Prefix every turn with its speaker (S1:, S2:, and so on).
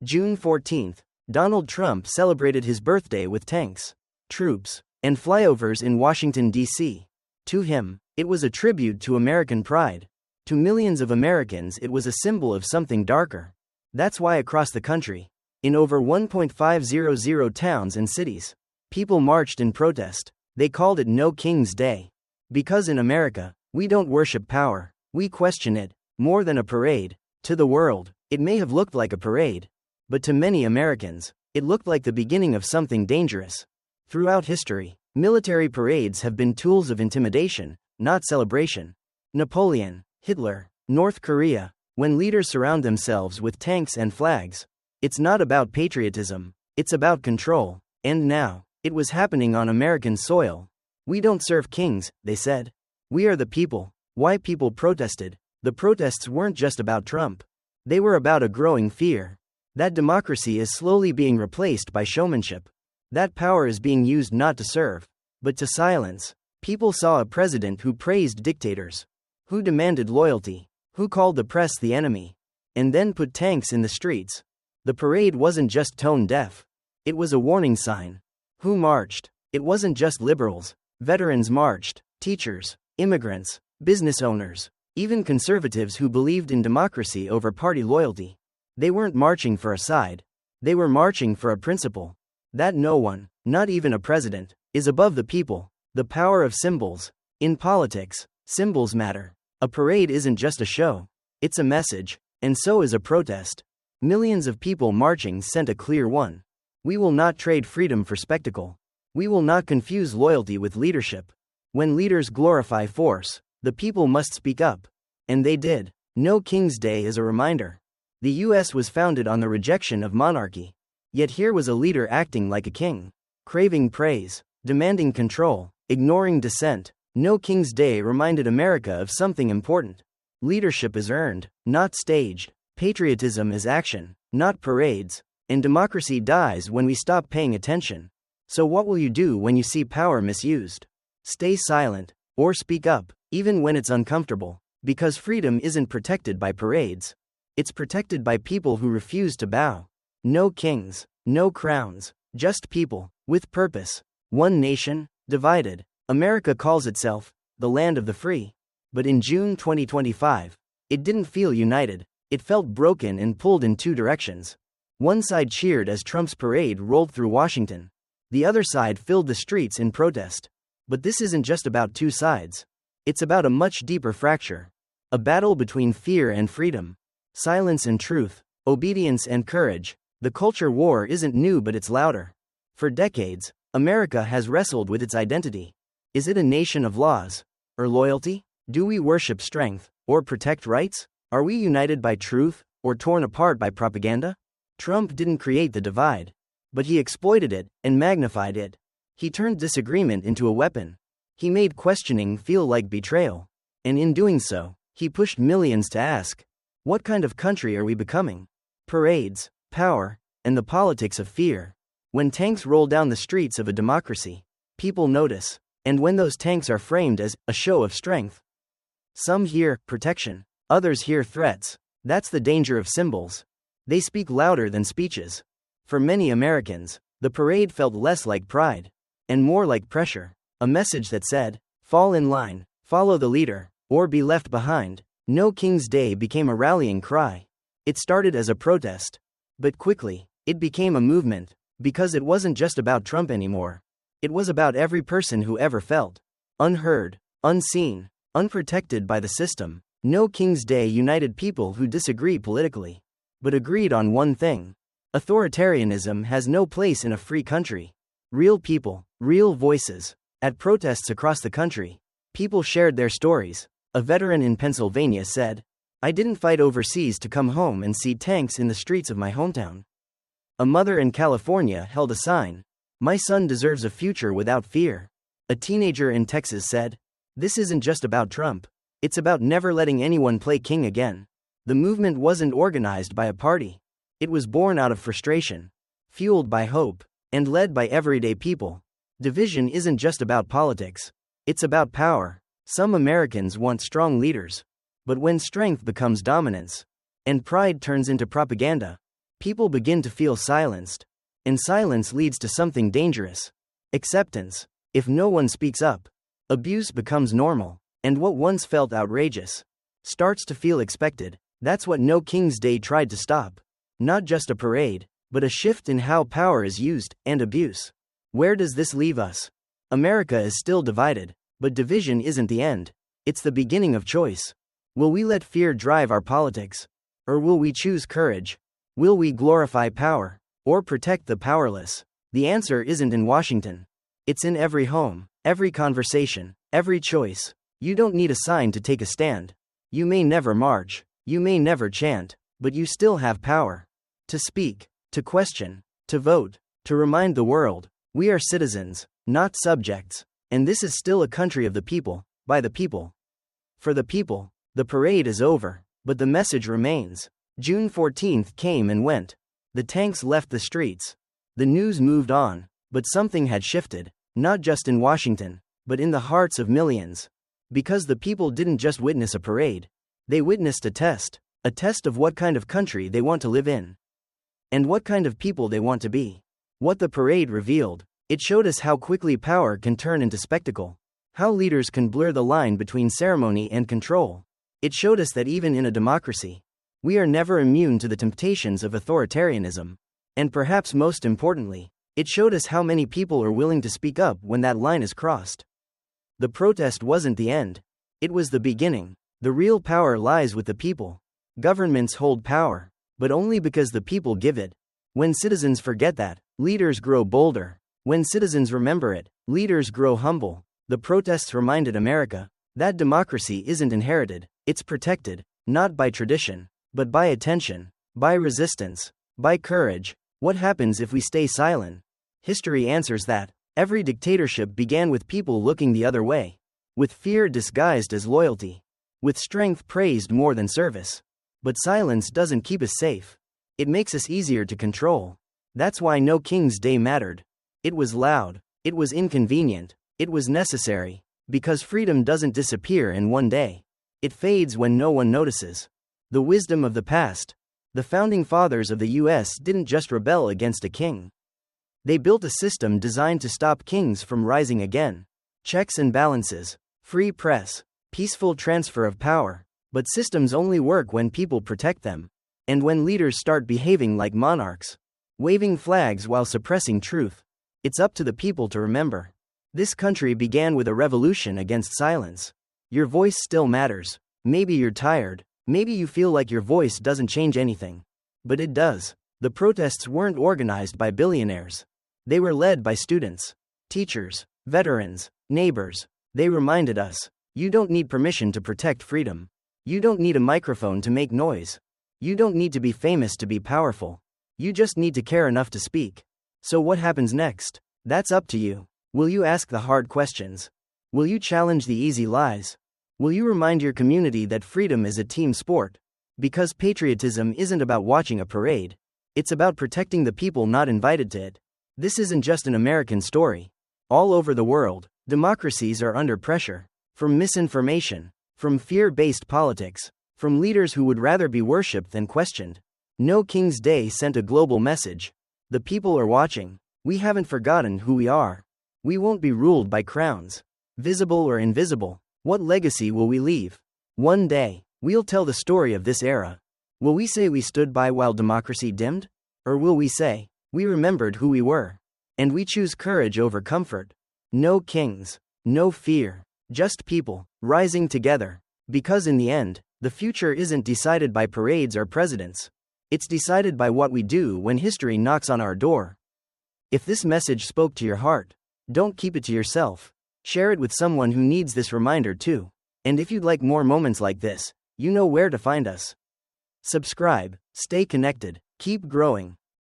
S1: June 14th, Donald Trump celebrated his birthday with tanks, troops, and flyovers in Washington, D.C. To him, it was a tribute to American pride. To millions of Americans, it was a symbol of something darker. That's why across the country, in over 1.500 towns and cities, people marched in protest. They called it No King's Day. Because in America, we don't worship power, we question it. More than a parade. To the world, it may have looked like a parade. But to many Americans, it looked like the beginning of something dangerous. Throughout history, military parades have been tools of intimidation, not celebration. Napoleon, Hitler, North Korea, when leaders surround themselves with tanks and flags, it's not about patriotism, it's about control. And now, it was happening on American soil. We don't serve kings, they said. We are the people. Why people protested? The protests weren't just about Trump. They were about a growing fear that democracy is slowly being replaced by showmanship. That power is being used not to serve, but to silence. People saw a president who praised dictators, who demanded loyalty, who called the press the enemy, and then put tanks in the streets. The parade wasn't just tone deaf. It was a warning sign. Who marched? It wasn't just liberals. Veterans marched, teachers, immigrants, business owners, even conservatives who believed in democracy over party loyalty. They weren't marching for a side. They were marching for a principle. That no one, not even a president, is above the people. The power of symbols. In politics, symbols matter. A parade isn't just a show. It's a message, and so is a protest. Millions of people marching sent a clear one. We will not trade freedom for spectacle. We will not confuse loyalty with leadership. When leaders glorify force, the people must speak up. And they did. No King's Day is a reminder. The U.S. was founded on the rejection of monarchy. Yet here was a leader acting like a king, craving praise, demanding control, ignoring dissent. No King's Day reminded America of something important. Leadership is earned, not staged. Patriotism is action, not parades. And democracy dies when we stop paying attention. So what will you do when you see power misused? Stay silent, or speak up, even when it's uncomfortable. Because freedom isn't protected by parades. It's protected by people who refuse to bow. No kings, no crowns, just people, with purpose. One nation, divided. America calls itself the land of the free. But in June 2025, it didn't feel united. It felt broken and pulled in two directions. One side cheered as Trump's parade rolled through Washington. The other side filled the streets in protest. But this isn't just about two sides. It's about a much deeper fracture. A battle between fear and freedom. Silence and truth, obedience and courage. The culture war isn't new, but it's louder. For decades, America has wrestled with its identity. Is it a nation of laws or loyalty? Do we worship strength or protect rights? Are we united by truth or torn apart by propaganda? Trump didn't create the divide, but he exploited it and magnified it. He turned disagreement into a weapon. He made questioning feel like betrayal. And in doing so, he pushed millions to ask, what kind of country are we becoming? Parades, power, and the politics of fear. When tanks roll down the streets of a democracy, people notice. And when those tanks are framed as a show of strength, some hear protection, others hear threats. That's the danger of symbols. They speak louder than speeches. For many Americans, the parade felt less like pride and more like pressure. A message that said, fall in line, follow the leader, or be left behind. No King's Day became a rallying cry. It started as a protest. But quickly, it became a movement, because it wasn't just about Trump anymore. It was about every person who ever felt unheard, unseen, unprotected by the system. No King's Day united people who disagree politically, but agreed on one thing. Authoritarianism has no place in a free country. Real people, real voices. At protests across the country, people shared their stories. A veteran in Pennsylvania said, I didn't fight overseas to come home and see tanks in the streets of my hometown. A mother in California held a sign, my son deserves a future without fear. A teenager in Texas said, this isn't just about Trump. It's about never letting anyone play king again. The movement wasn't organized by a party. It was born out of frustration, fueled by hope, and led by everyday people. Division isn't just about politics. It's about power. Some Americans want strong leaders. But when strength becomes dominance, and pride turns into propaganda, People begin to feel silenced. And silence leads to something dangerous: acceptance. If no one speaks up, abuse becomes normal, and what once felt outrageous starts to feel expected. That's what No King's Day tried to stop. Not just a parade, but a shift in how power is used, and abuse. Where does this leave us? America is still divided, but division isn't the end. It's the beginning of choice. Will we let fear drive our politics? Or will we choose courage? Will we glorify power, or protect the powerless? The answer isn't in Washington. It's in every home, every conversation, every choice. You don't need a sign to take a stand. You may never march, you may never chant, but you still have power. To speak, to question, to vote, to remind the world, we are citizens, not subjects. And this is still a country of the people, by the people, for the people. The parade is over, but the message remains. June 14th came and went. The tanks left the streets. The news moved on, but something had shifted, not just in Washington, but in the hearts of millions. Because the people didn't just witness a parade, they witnessed a test of what kind of country they want to live in, and what kind of people they want to be. What the parade revealed, it showed us how quickly power can turn into spectacle, how leaders can blur the line between ceremony and control. It showed us that even in a democracy, we are never immune to the temptations of authoritarianism. And perhaps most importantly, it showed us how many people are willing to speak up when that line is crossed. The protest wasn't the end. It was the beginning. The real power lies with the people. Governments hold power, but only because the people give it. When citizens forget that, leaders grow bolder. When citizens remember it, leaders grow humble. The protests reminded America that democracy isn't inherited, it's protected, not by tradition, but by attention, by resistance, by courage. What happens if we stay silent? History answers that. Every dictatorship began with people looking the other way, with fear disguised as loyalty, with strength praised more than service. But silence doesn't keep us safe. It makes us easier to control. That's why No King's Day mattered. It was loud, it was inconvenient, it was necessary, because freedom doesn't disappear in one day. It fades when no one notices. The wisdom of the past. The founding fathers of the US didn't just rebel against a king. They built a system designed to stop kings from rising again. Checks and balances, free press, peaceful transfer of power. But systems only work when people protect them. And when leaders start behaving like monarchs, waving flags while suppressing truth. It's up to the people to remember. This country began with a revolution against silence. Your voice still matters. Maybe you're tired. Maybe you feel like your voice doesn't change anything. But it does. The protests weren't organized by billionaires. They were led by students, teachers, veterans, neighbors. They reminded us, you don't need permission to protect freedom. You don't need a microphone to make noise. You don't need to be famous to be powerful. You just need to care enough to speak. So what happens next? That's up to you. Will you ask the hard questions? Will you challenge the easy lies? Will you remind your community that freedom is a team sport? Because patriotism isn't about watching a parade. It's about protecting the people not invited to it. This isn't just an American story. All over the world, democracies are under pressure. From misinformation, from fear-based politics, from leaders who would rather be worshipped than questioned. No King's Day sent a global message. The people are watching. We haven't forgotten who we are. We won't be ruled by crowns, visible or invisible. What legacy will we leave? One day, we'll tell the story of this era. Will we say we stood by while democracy dimmed? Or will we say, we remembered who we were, and we choose courage over comfort? No kings, no fear, just people, rising together. Because in the end, the future isn't decided by parades or presidents. It's decided by what we do when history knocks on our door. If this message spoke to your heart, don't keep it to yourself. Share it with someone who needs this reminder too. And if you'd like more moments like this, you know where to find us. Subscribe, stay connected, keep growing.